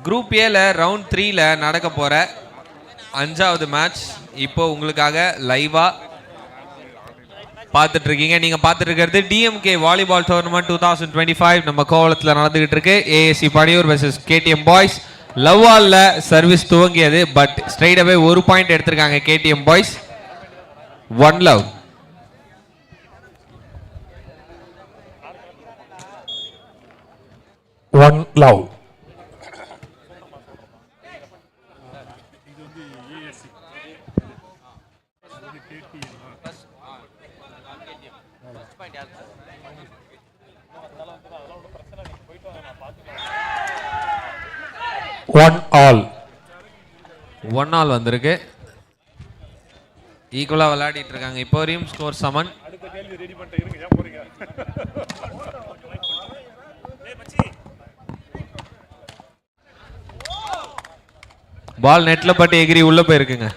Group ஏல round 3ல நடக்க போற 5வது மேட்ச் இப்போ உங்களுக்காக லைவா பார்த்துட்டு இருக்கீங்க. நீங்க பார்த்துட்டு இருக்கிறது டிஎம்கே வாலிபால் டோர்னமெண்ட் 2025 நம்ம கோவளத்தில் நடந்துகிட்டு இருக்கு. ASC Paniyur versus KTM boys. லவ்வால்ல சர்வீஸ் துவங்கியது, பட் ஸ்ட்ரைட் அவே 1 பாயிண்ட் எடுத்திருக்காங்க KTM boys. 1 love. One love. One all. 1 all வந்திருக்கு. ஈக்குவலா விளையாடிட்டு இருக்காங்க. இப்போ வரையும் ஸ்கோர் சமன். பால் நெட்ல பட்டு எகிரி உள்ள போயிருக்குங்க.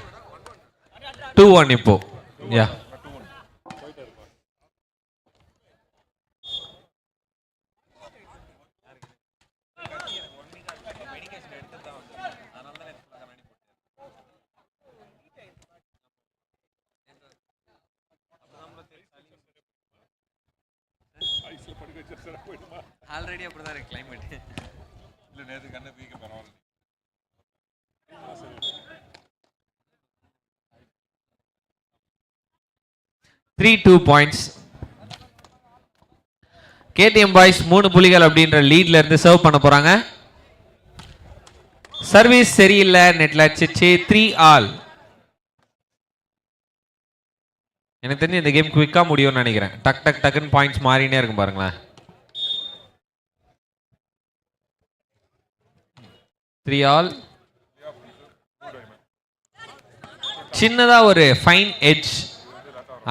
2-1 இப்போ. யா ஆல்ரெடி அப்படிதான் இருக்கு கிளைமேட். இல்ல நேத்து கண்ணு பீக்க பரவாயில்லை. 3-2 பாயிண்ட்ஸ். கேடிஎம் பாய்ஸ் 3 புள்ளிகள் அப்படின்ற லீட்ல இருந்து சர்வ் பண்ண போறாங்க. சர்வீஸ் சரியில்லை, நெட்ல அடிச்சிச்சு. 3 ஆல். எனக்கு தெரிஞ்சு இந்த கேம் குவிக்கா முடியும்னு நினைக்கிறேன். டக் டக் டக்குன்னு பாயிண்ட்ஸ் மாறினே இருக்கும் பாருங்களேன். 3 ஆல். சின்னதா ஒரு ஃபைன் எட்ஜ்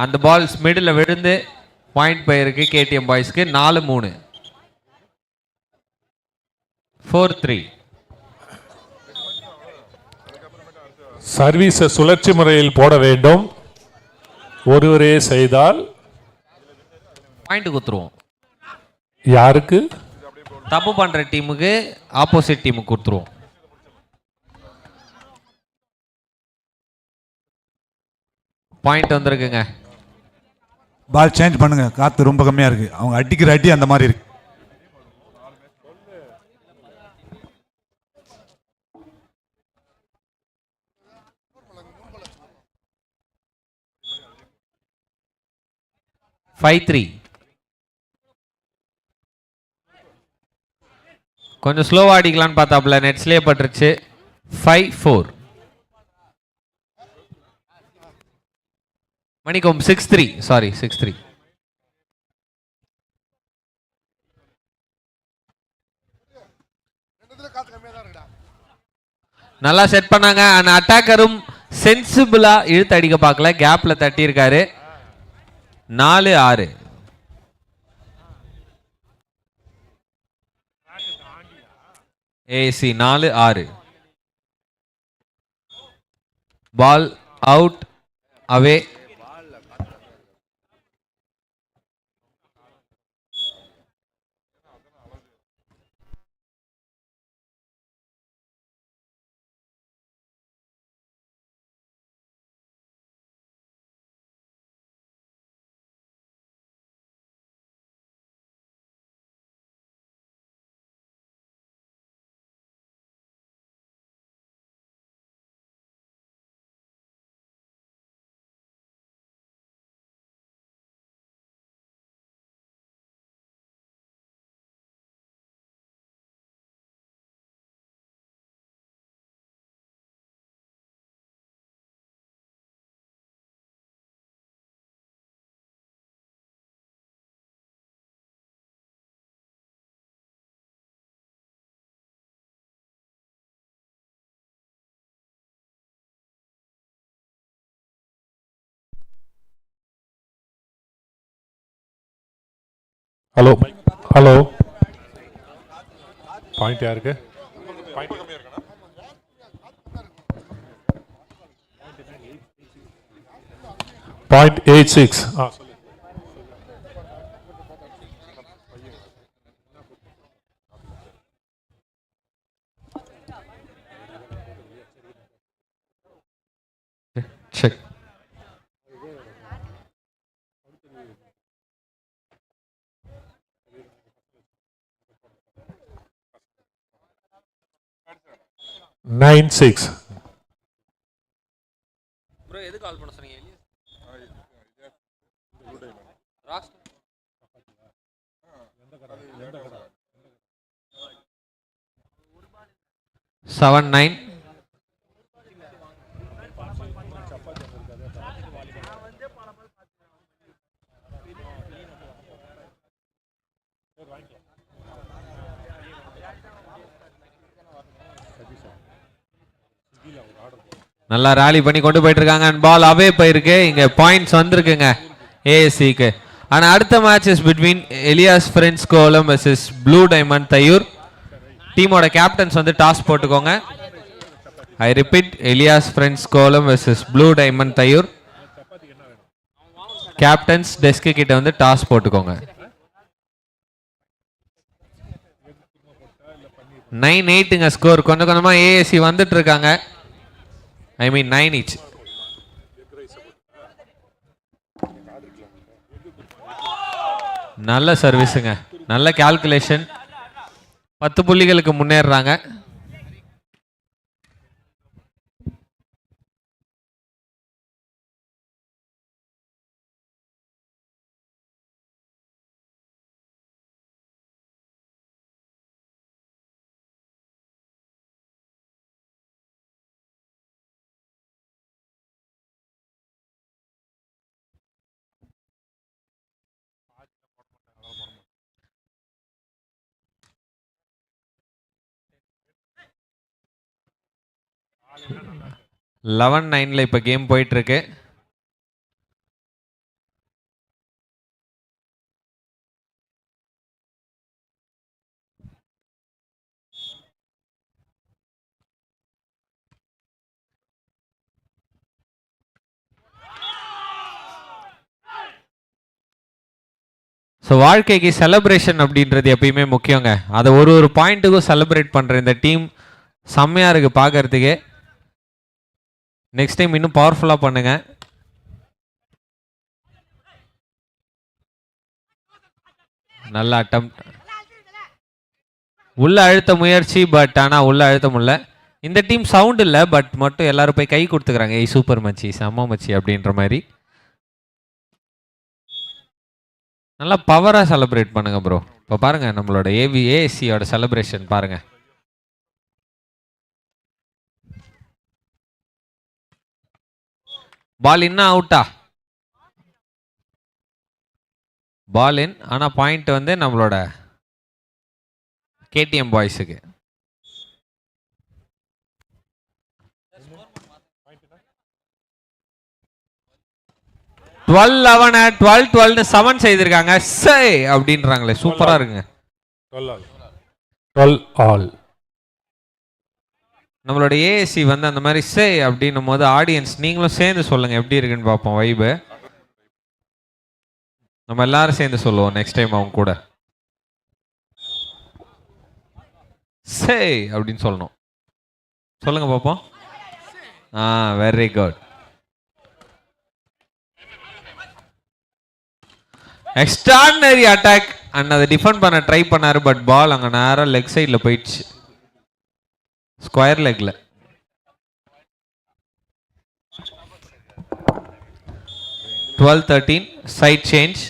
அந்த பால்ஸ் மிடில் விழுந்து பாயிண்ட் போயிருக்கு கேடிஎம் பாய்ஸ்க்கு. 4-3. 4-3. சர்வீஸை சுழற்சி முறையில் போட வேண்டும். ஒருவரே செய்தால் பாயிண்ட் கொடுத்துருவோம். யாருக்கு? தப்பு பண்ற டீமுக்கு, ஆப்போசிட் டீமுக்கு கொடுத்துருவோம். பாயிண்ட் வந்திருக்குங்க. பால் சேஞ்ச் பண்ணுங்க, காத்து ரொம்ப கம்மியா இருக்கு. அவங்க அடிக்கிற அடி அந்த மாதிரி இருக்கு. கொஞ்சம் ஸ்லோவா அடிக்கலான்னு பார்த்தாப்புல, நெட்ஸ்லேயே பட்டுருச்சு. 5-4. மணிக்கும் 6-3. சாரி 6-3. நல்லா செட் பண்ணாங்க. அந்த அட்டாக்கரும் சென்சிபிளா இழுத்து அடிக்க பார்க்கல, கேப்ல தட்டி இருக்காரு. 4-6. AC 4-6. Ball out, away. Hello hello. Point யாருக்கு? பாயிண்ட் 86. 9-6. ப்ரோ எது கால் பண்ண சொன்னீங்க? 7-9. நல்லா ராலி பண்ணி கொண்டு போயிட்டு இருக்காங்க. அண்ட் பால் அவே போயிருக்கு. இங்க பாயிண்ட்ஸ் வந்திருக்குங்க ஏஎஸ்சிக்கு. ஆனா அடுத்த match is between Elias friends கோலம் வெர்சஸ் ப்ளூ டைமண்ட் தையூர். டீமோட கேப்டன்ஸ் வந்து டாஸ் போட்டுக்கோங்க. ஐ ரிப்பீட், எலியாஸ் ஃப்ரெண்ட்ஸ் கோலம் versus blue diamond Thaiyur. Captains desk கிட்ட வந்து டாஸ் போட்டுக்கோங்க. 9-8ங்க ஸ்கோர். கொஞ்சம் கொஞ்சமா ஏஎஸ்சி வந்துட்டு இருக்காங்க. ஐ மீன் 9 each. நல்ல சர்வீஸுங்க, நல்ல கால்குலேஷன். 10 புள்ளிகளுக்கு முன்னேறாங்க. லெவன் 9ல இப்ப கேம் போயிட்டு இருக்கு. ஸோ வாழ்க்கைக்கு செலிப்ரேஷன் அப்படின்றது எப்பயுமே முக்கியங்க. அதை ஒரு பாயிண்ட்டுக்கும் செலிப்ரேட் பண்ற இந்த டீம் செம்மையா இருக்கு பார்க்கறதுக்கு. நெக்ஸ்ட் டைம் இன்னும் பவர்ஃபுல்லா பண்ணுங்க. நல்ல அட்டம், உள்ள அழுத்த முயற்சி, பட் ஆனா உள்ள அழுத்த முடியல. இந்த டீம் சவுண்ட் இல்லை, பட் மட்டும் எல்லாரும் போய் கை கொடுத்துக்கிறாங்க. ஏய் சூப்பர் மச்சி, செம்ம மச்சி அப்படின்ற மாதிரி. நல்லா பவரா செலிப்ரேட் பண்ணுங்க ப்ரோ. இப்போ பாருங்க நம்மளோட ஏஎஸ்சியோட செலிப்ரேஷன் பாருங்க. பால் இன் அவுட்டா? பால் இன். ஆனா பாயிண்ட் வந்து நம்மளோட கேடிஎம் பாய்ஸுக்கு. டுவெல் 7 செய்திருக்காங்க. சே அப்படின்றாங்களே, சூப்பரா இருக்குங்க. 12 all. நம்மளோட ஏஎஸ்சி வந்து அந்த மாதிரி சே அப்படின்னும் போது ஆடியன்ஸ் நீங்களும் சேர்ந்து சொல்லுங்க எப்படி இருக்குன்னு பார்ப்போம். வைபு நம்ம எல்லாரும் சேர்ந்து சொல்லுவோம் நெக்ஸ்ட் டைம் அவங்க கூட. சே அப்படின்னு சொல்லணும். சொல்லுங்க பார்ப்போம். Very good. Extraordinary attack. And அதை டிஃபெண்ட் பண்ண ட்ரை பண்ணாரு, பட் பால் அங்க நேரம் லெக் சைட்ல போயிடுச்சு, ஸ்கொயர் லெக்ல. Twelve 13 side change.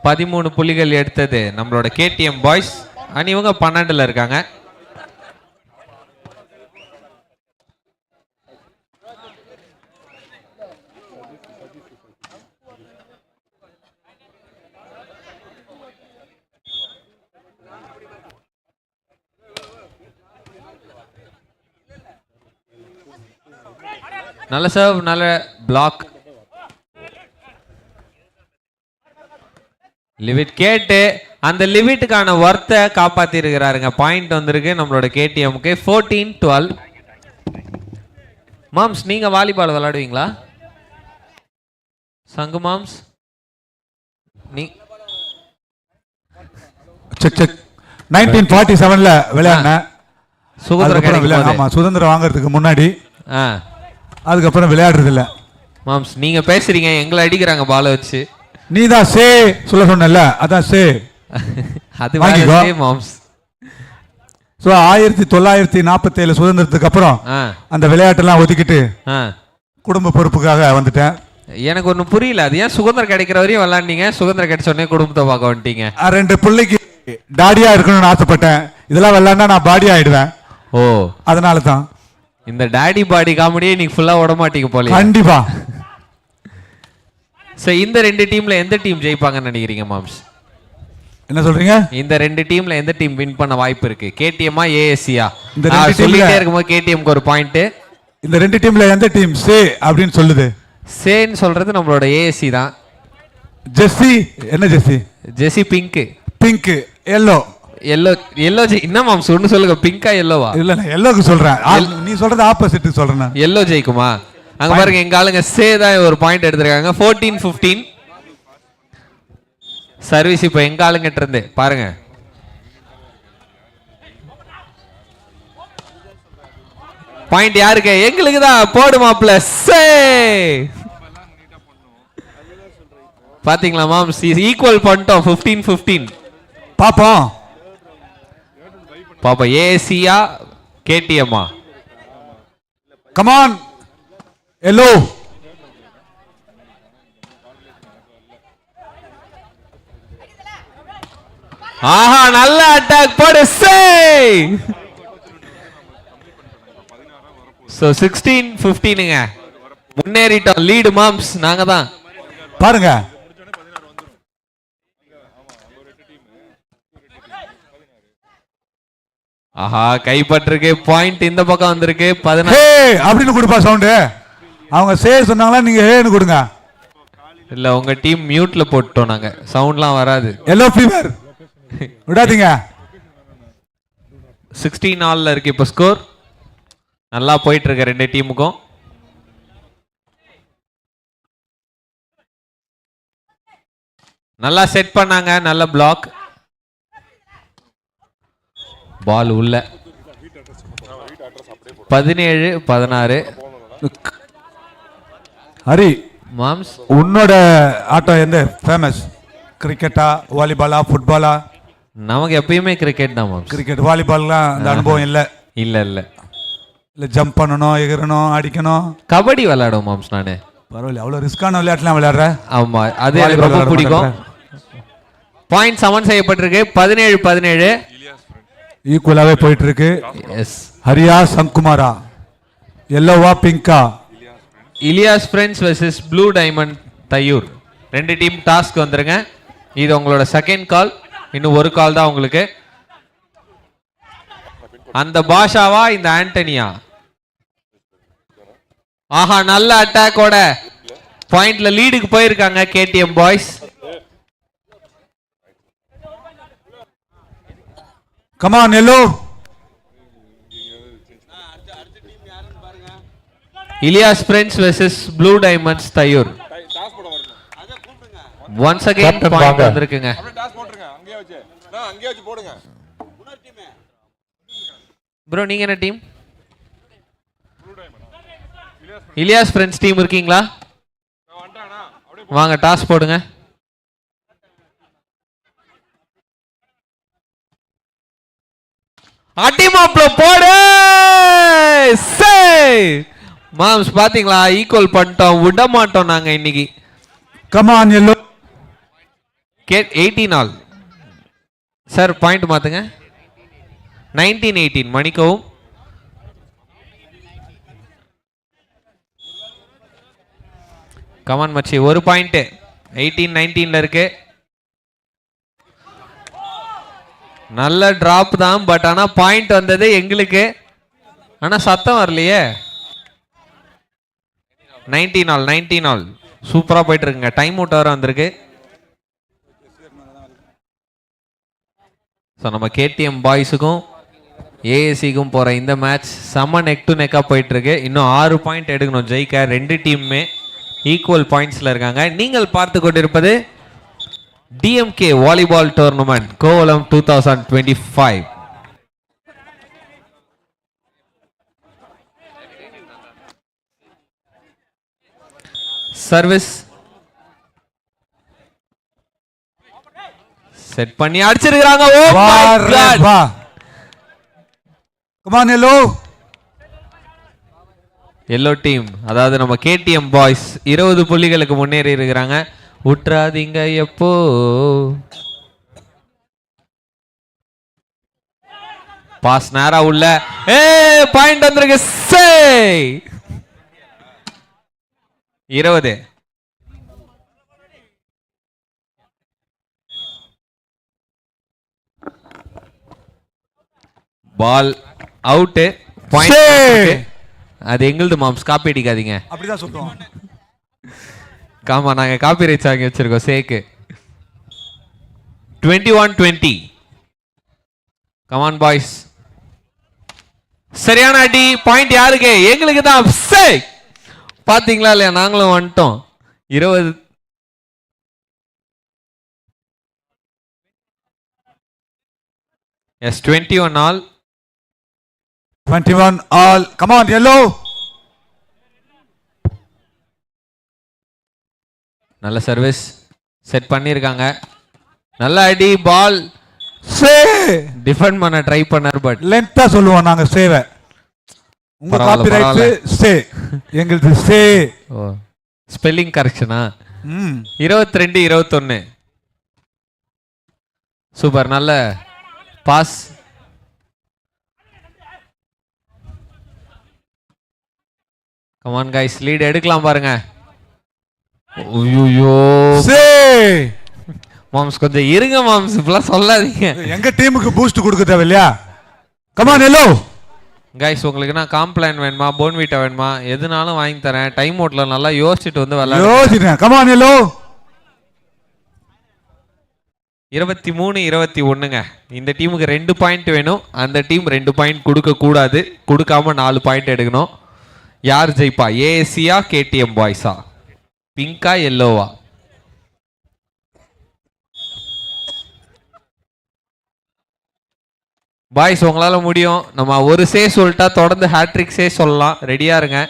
13 புள்ளிகள் எடுத்தது நம்மளோட கேடிஎம் பாய்ஸ். அண்ட் இவங்க 12ல இருக்காங்க. நல்ல சர்வ், நல்ல பிளாக். லிமிட் கேட்டு அந்த லிமிட்டுக்கான ஒர்த்தை காப்பாத்தி இருக்கிறாருங்க. பாயிண்ட் வந்திருக்கு நம்மளோட கேடிஎம்க்கு. 14-12. மாம்ஸ் நீங்க வாலிபால் விளையாடுவீங்களா? சங்கு மாம்ஸ் நீ 1947ல விளையாடினேன். சுதந்திரம் வாங்குறதுக்கு முன்னாடி. அதுக்கப்புறம் விளையாடுறது இல்ல. மாம்ஸ் நீங்க பேசுறீங்க, எங்களை அடிக்கிறாங்க பால வச்சு. நீ தான் சே சொல்ல சொன்னல, அதான் சே. அது வாங்கிக்கோ மாம்ஸ். ஸோ 1947 சுதந்திரத்துக்கு அப்புறம் ஆ அந்த விளையாட்டெல்லாம் ஒதுக்கிட்டு ஆ குடும்ப பொறுப்புக்காக வந்துட்டேன். எனக்கு ஒன்றும் புரியல. அது ஏன் சுதந்திரம் கிடைக்கிற வரையும் விளாண்டீங்க, சுதந்திரம் கிடைச்ச உடனே குடும்பத்தை பார்க்க வந்துட்டீங்க? 2 பிள்ளைக்கு டாடியா இருக்கணும்னு ஆசைப்பட்டேன். இதெல்லாம் விளையாண்டா நான் பாடி ஆயிடுவேன். ஓ, அதனால தான் இந்த டாடி பாடி காமெடியே நீங்க ஃபுல்லா விட மாட்டீங்க போல. கண்டிப்பா. சோ இந்த 2 டீம்ல எந்த டீம் ஜெயிப்பாங்கன்னு நினைக்கிறீங்க மாம்ஸ்? என்ன சொல்றீங்க? இந்த 2 டீம்ல எந்த டீம் வின் பண்ண வாய்ப்பு இருக்கு? கேடிஎம்மா ஏஎஸ்சியா? இந்த 2 சொல்லிட்டே இருக்கும்போது கேடிஎம்க்கு ஒரு பாயிண்ட். இந்த 2 டீம்ல எந்த டீம் சே அப்படின்னு சொல்லுது? சேன்னு சொல்றது நம்மளோட ஏஎஸ்சி தான். ஜெர்சி என்ன Jersey? Jersey pink. Pink yellow. Yellow yellow என்ன மாம்ஸ் ஒன்னு சொல்லுங்க, பிங்கா எல்லோவா? இல்ல நான் எல்லோக்கு சொல்றேன். நீ சொல்றது ஆப்போசிட் சொல்றேன். எல்லோ ஜெயிக்குமா? அங்க பாருங்க, எங்க ஆளுங்க சே தான் ஒரு பாயிண்ட் எடுத்திருக்காங்க. 14-15 சர்வீஸ் இப்போ எங்க ஆளுங்கிட்ட இருந்து பாருங்க. பாயிண்ட் யாருக்கு? எங்களுக்கு தான். போடுமாப்ல சே. பாத்தீங்களா மாம்ஸ், ஈக்குவல் பண்ணிட்டோம். 15-15 பாப்போம். பாப்பா ஏசியா கேடிஎம்மா? Come on yellow. ஆஹா, நல்ல அட்டாக் போடு சே. சோ 16-15ங்க முன்னேறிட்டோம். லீடு மாம்ஸ் நாங்க தான். பாருங்க ஆஹா, கைப்பற்றிருக்கு. பாயிண்ட் இந்த பக்கம் வந்திருக்கு. 16 அப்படின்னு கொடுப்பா சவுண்ட். அவங்க சே சொன்னாங்களா, நீங்க ஏன்னு கொடுங்க. இல்ல, உங்க டீம் மியூட்ல போட்டோம் நாங்க, சவுண்ட்லாம் வராது. எல்லோ ஃபீவர் விடாதீங்க. 16 ஆல்ல இருக்கு இப்ப ஸ்கோர். நல்லா போயிட்டு இருக்கு 2 டீமுக்கும். நல்லா செட் பண்ணாங்க, நல்ல பிளாக். பால் உள்ள. 17-16. ஹரி மாம்ஸ், உன்னோட ஆட்டம் எந்த ஃபேமஸ்? கிரிக்கெட்டா, வாலிபாலா, ஃபுட்பாலா? நமக்கு எப்பயுமே கிரிக்கெட் தான் மாம்ஸ். கிரிக்கெட் வாலிபால்லாம் அந்த அனுபவம் இல்லை. இல்ல இல்ல இல்லை ஜம்ப் பண்ணணும், எகிறணும், அடிக்கணும். கபடி விளையாடுவோம் மாம்ஸ் நானு. பரவாயில்ல, அவ்வளோ ரிஸ்கான விளையாட்டுலாம் விளையாடுற. ஆமா, அது எனக்கு ரொம்ப பிடிக்கும். பாயிண்ட் சமன் செய்யப்பட்டிருக்கு. 17-17 ஈக்குவலாவே போயிட்டு இருக்கு. எஸ். ஹரியா சங்குமாரா, எல்லோவா பிங்கா? Ilyas friends versus blue diamond Thaiyur. 2 team டாஸ்க் வந்துருங்க. இது உங்களோட செகண்ட் கால். இன்னும் ஒரு கால் தான் உங்களுக்கு. அந்த பாஷாவா இந்த ஆண்டனியா? ஆஹா, நல்ல அட்டாக்கோட பாயிண்ட்ல லீடுக்கு போயிருக்காங்க KTM boys. Come on yellow. Ilyas friends versus blue diamonds Thaiyur. Once again point வந்திருக்குங்க. ப்ரோ, நீங்க என்ன டீம்? இலியாஸ் ஃப்ரெண்ட்ஸ் டீம் இருக்கீங்களா? வாங்க, டாஸ் போடுங்க. அடிமாப்ல போடு சே. மாம்ஸ் பாத்தீங்களா, ஈக்குவல் பண்ணிட்டோம். விட மாட்டோம் நாங்க இன்னைக்கு. Come on yellow. 18 all. Sir point மாத்துங்க. 19-18 மணிக்கவும். கமான் மச்சி, ஒரு பாயிண்ட். 18-19ல இருக்கு. நல்ல டிராப் தான், பட் ஆனா பாயிண்ட் வந்தது எங்களுக்கு. ஆனா சத்தம் வரலையே. 19 ஆல் சூப்பரா போயிட்டு இருக்குங்க. டைம் அவுட் வர வந்திருக்கு. ஸோ நம்ம கேடிஎம் பாய்ஸுக்கும் ஏஎஸ்சிக்கும் போற இந்த மேட்ச் செம்ம நெக் டு நெக்கா போயிட்டு இருக்கு. இன்னும் 6 பாயிண்ட் எடுக்கணும் ஜெயிக்க. 2 டீமுமே ஈக்குவல் பாயிண்ட்ஸ்ல இருக்காங்க. நீங்கள் பார்த்து கொண்டிருப்பது DMK volleyball tournament Kovalam 2025. Service set பண்ணி அடிச்சிருக்காங்க. Oh my God, come on. Yellow டீம் அதாவது நம்ம கேடிஎம் பாய்ஸ் 20 புள்ளிகளுக்கு முன்னேறி இருக்கிறாங்க. உற்றாதீங்க எப்போ. பாஸ் நேரா உள்ள பாயிண்ட் வந்திருக்கு. 20. Ball out. பாயிண்ட் அது எங்களுது மாம்ஸ், காப்பி அடிக்காதீங்க. அப்படிதான் சொல்றோம். காமா நாங்க காப்பி ரைட்ஸ் வாங்கி வச்சிருக்கோம் சேக்கு. 21-20. Come on boys. சரியான அடி. பாயிண்ட் யாருக்கு? எங்களுக்கு தான். பாத்தீங்களா இல்லையா? நாங்களும் வந்துட்டோம். 20. Yes 21 all. 21 all. Come on, yellow. நல்ல சர்வீஸ் செட் பண்ணிருக்காங்க. நல்ல அடி. பால் டிஃபெண்ட் பண்ண ட்ரை பண்ணார் பட் லென்த்தா சொல்லுவோம் நாங்க சேவ. உங்க காப்பிரைட் சே, எங்களுது சே. ஓ ஸ்பெல்லிங் கரெக்ஷனா? 22-21. சூப்பர். நல்ல பாஸ். கமான் கைஸ், லீட் எடுக்கலாம் பாருங்க. ஐயோ சே மாம்ஸ் கொஞ்சம் இருங்க மாம்ஸ், இப்பலாம் சொல்லாதீங்க. எங்க டீமுக்கு பூஸ்ட் கொடுக்க தேவையில்லையா? Come on yellow. கைஸ் உங்களுக்கு நான் காம்ப்ளான் வேணுமா போன்விட்டா வேணுமா எதுனாலும் வாங்கி தரேன். டைம் அவுட்ல நல்லா யோசிச்சுட்டு வந்து விளையாடுங்க. Come on yellow. 23-21ங்க. இந்த டீமுக்கு 2 பாயிண்ட் வேணும். அந்த டீம் 2 பாயிண்ட் கொடுக்க கூடாது. கொடுக்காம 4 பாயிண்ட் எடுக்கணும். யார் ஜெயிப்பா? ஏஎஸ்சியா கேடிஎம் பாய்ஸா? பிங்கா எல்லோவா? பாய்ஸ் உங்களால முடியும். நம்ம ஒரு சே சொல்லிட்டா தொடர்ந்து ஹேட்ரிக் சே சொல்லலாம். ரெடியா இருங்க.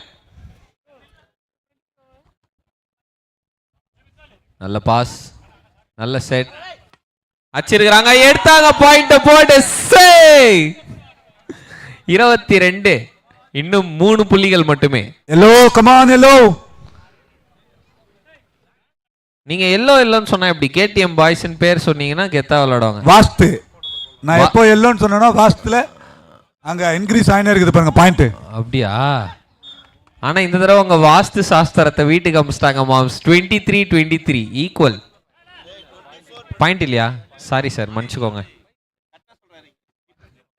நல்ல பாஸ், நல்ல செட் அச்சிருக்கிறாங்க. எடுத்தாங்க. பாயிண்ட் போட்டு 22. இன்னும் 3 புள்ளிகள் மட்டுமே. Yellow come on yellow. நீங்க எல்லோ எல்லோன்னு சொன்னா எப்படி? கேடிஎம் பாய்ஸ் பேர் சொன்னீங்கன்னா கெத்தா விளையாடுவாங்க. வாஸ்து நான் எப்போ எல்லோன்னு சொன்னேனோ வாஸ்துல அங்க இன்க்ரீஸ் ஆயினே இருக்குது பாருங்க பாயிண்ட். அப்படியா? ஆனா இந்த தடவை உங்க வாஸ்து சாஸ்திரத்தை வீட்டுக்கு அமிச்சிட்டாங்க மாம்ஸ். 23-23 ஈக்குவல் பாயிண்ட் இல்லையா? சாரி சார், மன்னிச்சுக்கோங்க.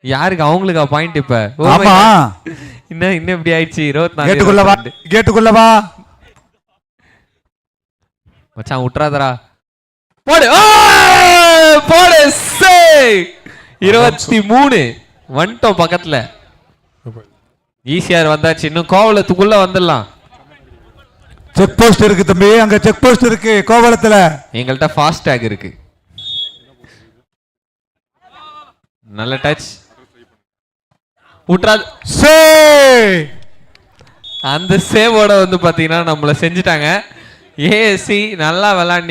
யாருக்கு? அவங்களுக்கா பாயிண்ட்? இப்ப ஆமா இன்னும் இப்படி ஆயிடுச்சு. 24. கேட்டுக்குள்ள வா மச்சான் விட்டுறாதரா. போடு போடு. 23 வந்துட்டோம் பக்கத்துல. ஈஸியார் வந்தாச்சு. இன்னும் கோவலத்துக்குள்ள வந்துடலாம். செக் போஸ்ட் இருக்கு தம்பி, அங்க செக் போஸ்ட் இருக்கு கோவலத்துல. எங்கள்கிட்ட ஃபாஸ்ட் டேக் இருக்கு. நல்ல டச். விட்டுறாது. அந்த சேவோட வந்து பாத்தீங்கன்னா நம்மள செஞ்சுட்டாங்க. ஏஎஸ்சி நல்லா விளையாண்டு